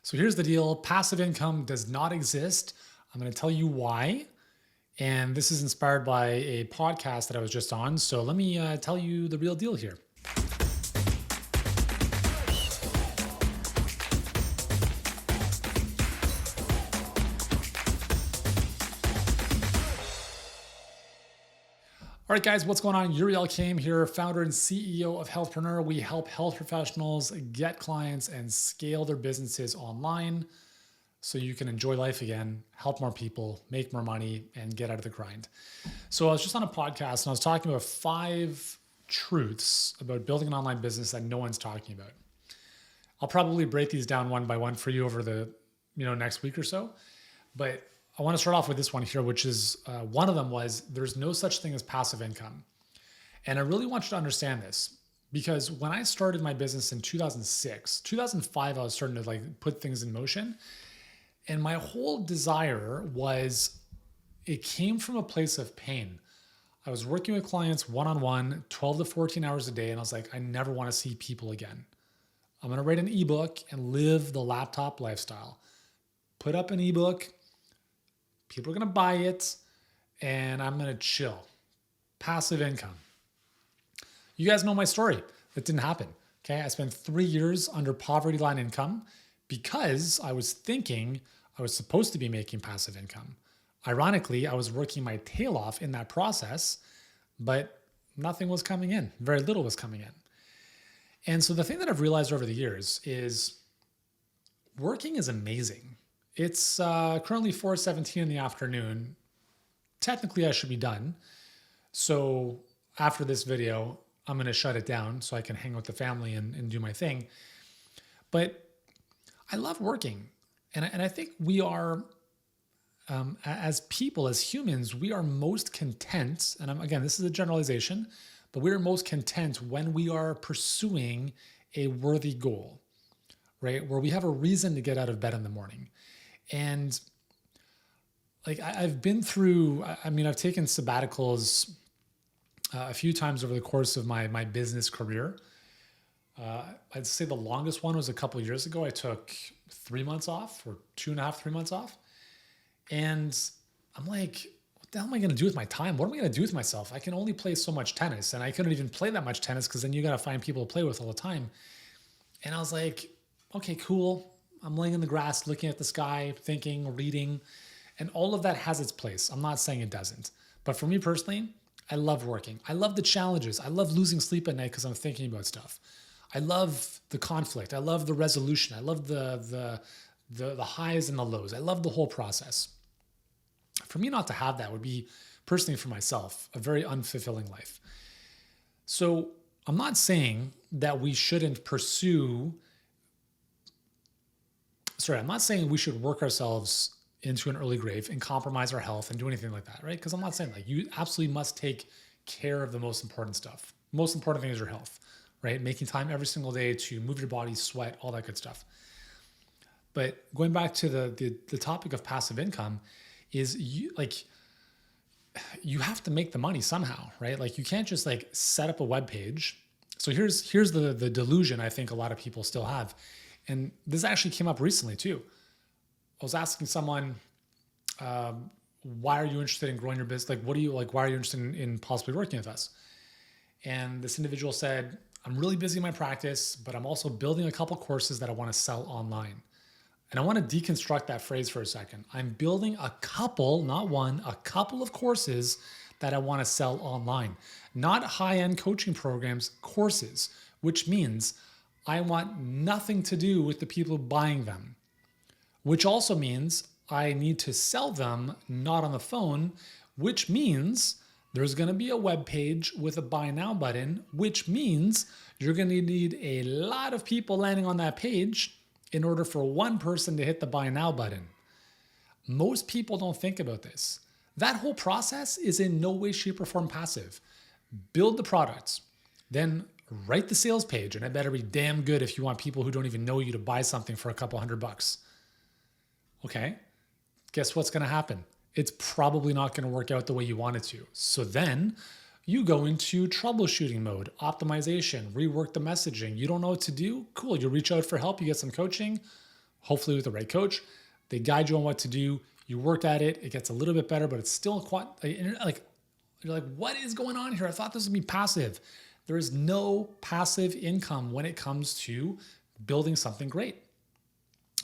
So here's the deal. Passive income does not exist. I'm going to tell you why. And this is inspired by a podcast that I was just on. So let me tell you the real deal here. All right, guys, what's going on? Yuri Elkaim here, founder and CEO of Healthpreneur. We help health professionals get clients and scale their businesses online so you can enjoy life again, help more people, make more money, and get out of the grind. So I was just on a podcast and I was talking about 5 truths about building an online business that no one's talking about. I'll probably break these down one by one for you over the next week or so, but I want to start off with this one here, which is one of them was there's no such thing as passive income. And I really want you to understand this because when I started my business in 2006, 2005, I was starting to put things in motion. And my whole desire was, it came from a place of pain. I was working with clients one-on-one, 12 to 14 hours a day. And I was like, I never want to see people again. I'm going to write an ebook and live the laptop lifestyle. Put up an ebook. People are going to buy it, and I'm going to chill. Passive income. You guys know my story. That didn't happen. Okay, I spent 3 years under poverty line income because I was thinking I was supposed to be making passive income. Ironically, I was working my tail off in that process, but nothing was coming in. Very little was coming in. And so the thing that I've realized over the years is working is amazing. It's currently 4:17 in the afternoon. Technically, I should be done. So after this video, I'm going to shut it down so I can hang with the family and do my thing. But I love working. And I think we are, as people, as humans, we are most content. And again, this is a generalization, but we are most content when we are pursuing a worthy goal, right? Where we have a reason to get out of bed in the morning. And I've been through, I've taken sabbaticals a few times over the course of my business career. I'd say the longest one was a couple of years ago. I took 3 months off, or 2.5, 3 months off. And I'm like, what the hell am I going to do with my time? What am I going to do with myself? I can only play so much tennis, and I couldn't even play that much tennis because then you got to find people to play with all the time. And I was like, okay, cool. I'm laying in the grass, looking at the sky, thinking, reading, and all of that has its place. I'm not saying it doesn't. But for me personally, I love working. I love the challenges. I love losing sleep at night because I'm thinking about stuff. I love the conflict. I love the resolution. I love the highs and the lows. I love the whole process. For me not to have that would be, personally for myself, a very unfulfilling life. So I'm not saying that we shouldn't pursue I'm not saying we should work ourselves into an early grave and compromise our health and do anything like that, right? Because I'm not saying you absolutely must take care of the most important stuff. Most important thing is your health, right? Making time every single day to move your body, sweat, all that good stuff. But going back to the topic of passive income is you have to make the money somehow, right? You can't just set up a web page. So here's the delusion I think a lot of people still have. And this actually came up recently too. I was asking someone, why are you interested in growing your business? Why are you interested in possibly working with us? And this individual said, I'm really busy in my practice, but I'm also building a couple courses that I want to sell online. And I want to deconstruct that phrase for a second. I'm building a couple, not one, a couple of courses that I want to sell online. Not high-end coaching programs, courses, which means I want nothing to do with the people buying them, which also means I need to sell them not on the phone, which means there's going to be a web page with a buy now button, which means you're going to need a lot of people landing on that page in order for one person to hit the buy now button. Most people don't think about this. That whole process is in no way, shape, or form passive. Build the products, then write the sales page, and it better be damn good if you want people who don't even know you to buy something for a couple $100. Okay, guess what's going to happen? It's probably not going to work out the way you want it to. So then you go into troubleshooting mode, optimization, rework the messaging. You don't know what to do? Cool. You reach out for help. You get some coaching. hopefully with the right coach. They guide you on what to do. You work at it. It gets a little bit better, but it's still quite like, you're like, what is going on here? I thought this would be passive. There is no passive income when it comes to building something great.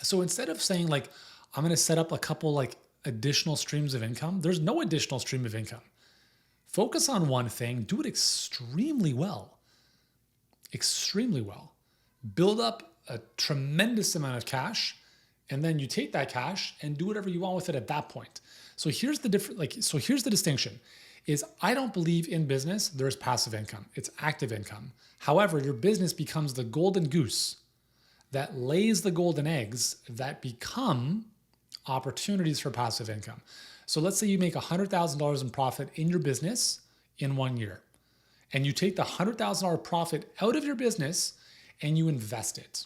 So instead of saying like, I'm going to set up a couple like additional streams of income, there's no additional stream of income. Focus on one thing, do it extremely well. Extremely well. Build up a tremendous amount of cash, and then you take that cash and do whatever you want with it at that point. So here's the here's the distinction is I don't believe in business there's passive income. It's active income. However, your business becomes the golden goose that lays the golden eggs that become opportunities for passive income. So let's say you make $100,000 in profit in your business in 1 year, and you take the $100,000 profit out of your business and you invest it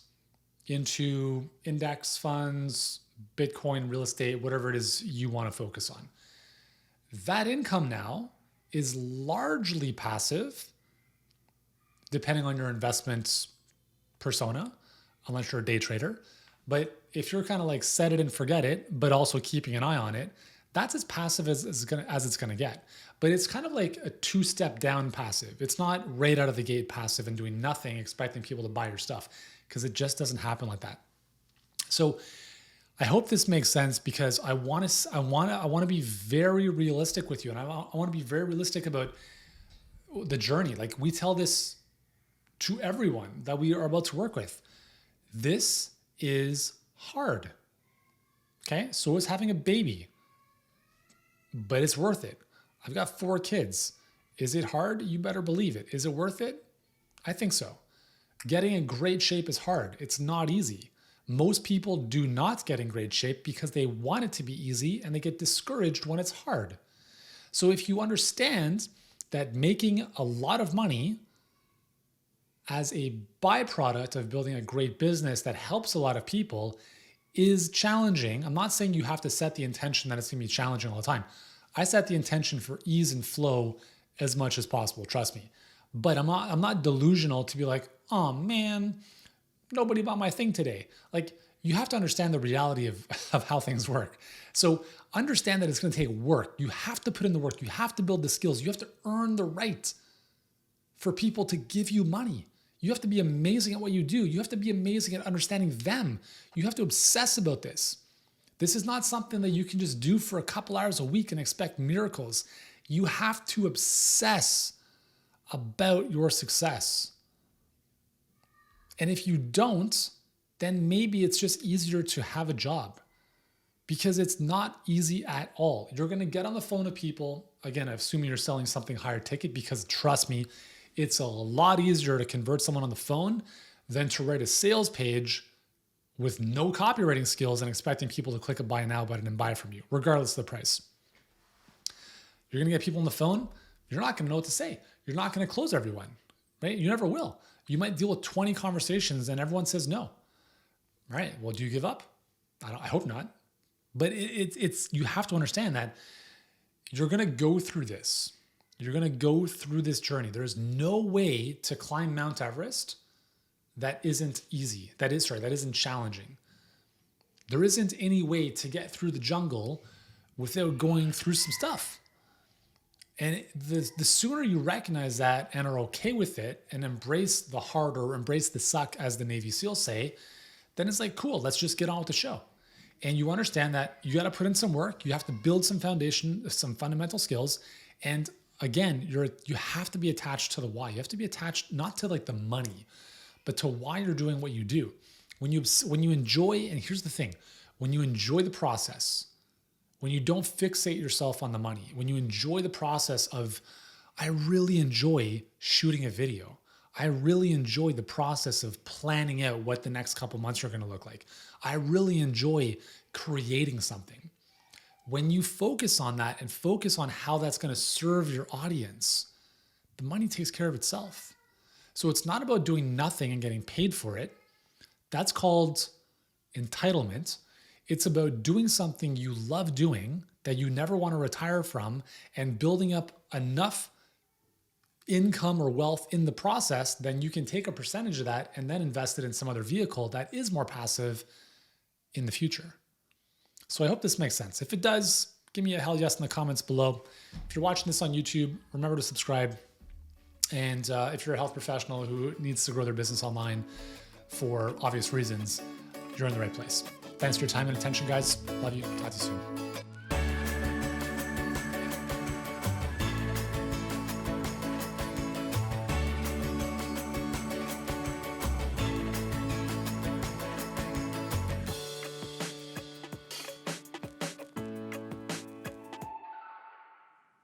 into index funds, Bitcoin, real estate, whatever it is you want to focus on. That income now is largely passive, depending on your investment persona, unless you're a day trader. But if you're kind of like set it and forget it, but also keeping an eye on it, that's as passive as it's gonna get. But it's kind of like a two-step down passive. It's not right out of the gate passive and doing nothing, expecting people to buy your stuff, because it just doesn't happen like that. So I hope this makes sense, because I want to be very realistic with you, and I want to be very realistic about the journey. Like we tell this to everyone that we are about to work with. This is hard. Okay, so is having a baby, but it's worth it. I've got 4 kids. Is it hard? You better believe it. Is it worth it? I think so. Getting in great shape is hard. It's not easy. Most people do not get in great shape because they want it to be easy and they get discouraged when it's hard. So if you understand that making a lot of money as a byproduct of building a great business that helps a lot of people is challenging. I'm not saying you have to set the intention that it's going to be challenging all the time. I set the intention for ease and flow as much as possible, trust me. But I'm not delusional to be like, oh man, nobody bought my thing today. Like, you have to understand the reality of how things work. So understand that it's going to take work. You have to put in the work. You have to build the skills. You have to earn the right for people to give you money. You have to be amazing at what you do. You have to be amazing at understanding them. You have to obsess about this. This is not something that you can just do for a couple hours a week and expect miracles. You have to obsess about your success. And if you don't, then maybe it's just easier to have a job, because it's not easy at all. You're going to get on the phone with people. Again, assuming you're selling something higher ticket, because trust me, it's a lot easier to convert someone on the phone than to write a sales page with no copywriting skills and expecting people to click a buy now button and buy from you, regardless of the price. You're going to get people on the phone. You're not going to know what to say. You're not going to close everyone, right? You never will. You might deal with 20 conversations and everyone says no. Right? Well, do you give up? I hope not. But it's you have to understand that you're going to go through this. You're going to go through this journey. There's no way to climb Mount Everest that isn't easy. That isn't challenging. There isn't any way to get through the jungle without going through some stuff. And the sooner you recognize that and are okay with it and embrace the hard, or embrace the suck, as the Navy SEALs say, then it's like, cool, let's just get on with the show. And you understand that you got to put in some work. You have to build some foundation, some fundamental skills. And again, you have to be attached to the why. You have to be attached not to like the money, but to why you're doing what you do. When you enjoy, and here's the thing, when you enjoy the process, when you don't fixate yourself on the money, when you enjoy the process of, I really enjoy shooting a video. I really enjoy the process of planning out what the next couple months are going to look like. I really enjoy creating something. When you focus on that and focus on how that's going to serve your audience, the money takes care of itself. So it's not about doing nothing and getting paid for it. That's called entitlement. It's about doing something you love doing that you never want to retire from, and building up enough income or wealth in the process. Then you can take a percentage of that and then invest it in some other vehicle that is more passive in the future. So I hope this makes sense. If it does, give me a hell yes in the comments below. If you're watching this on YouTube, remember to subscribe. And if you're a health professional who needs to grow their business online for obvious reasons, you're in the right place. Thanks for your time and attention, guys. Love you. Talk to you soon.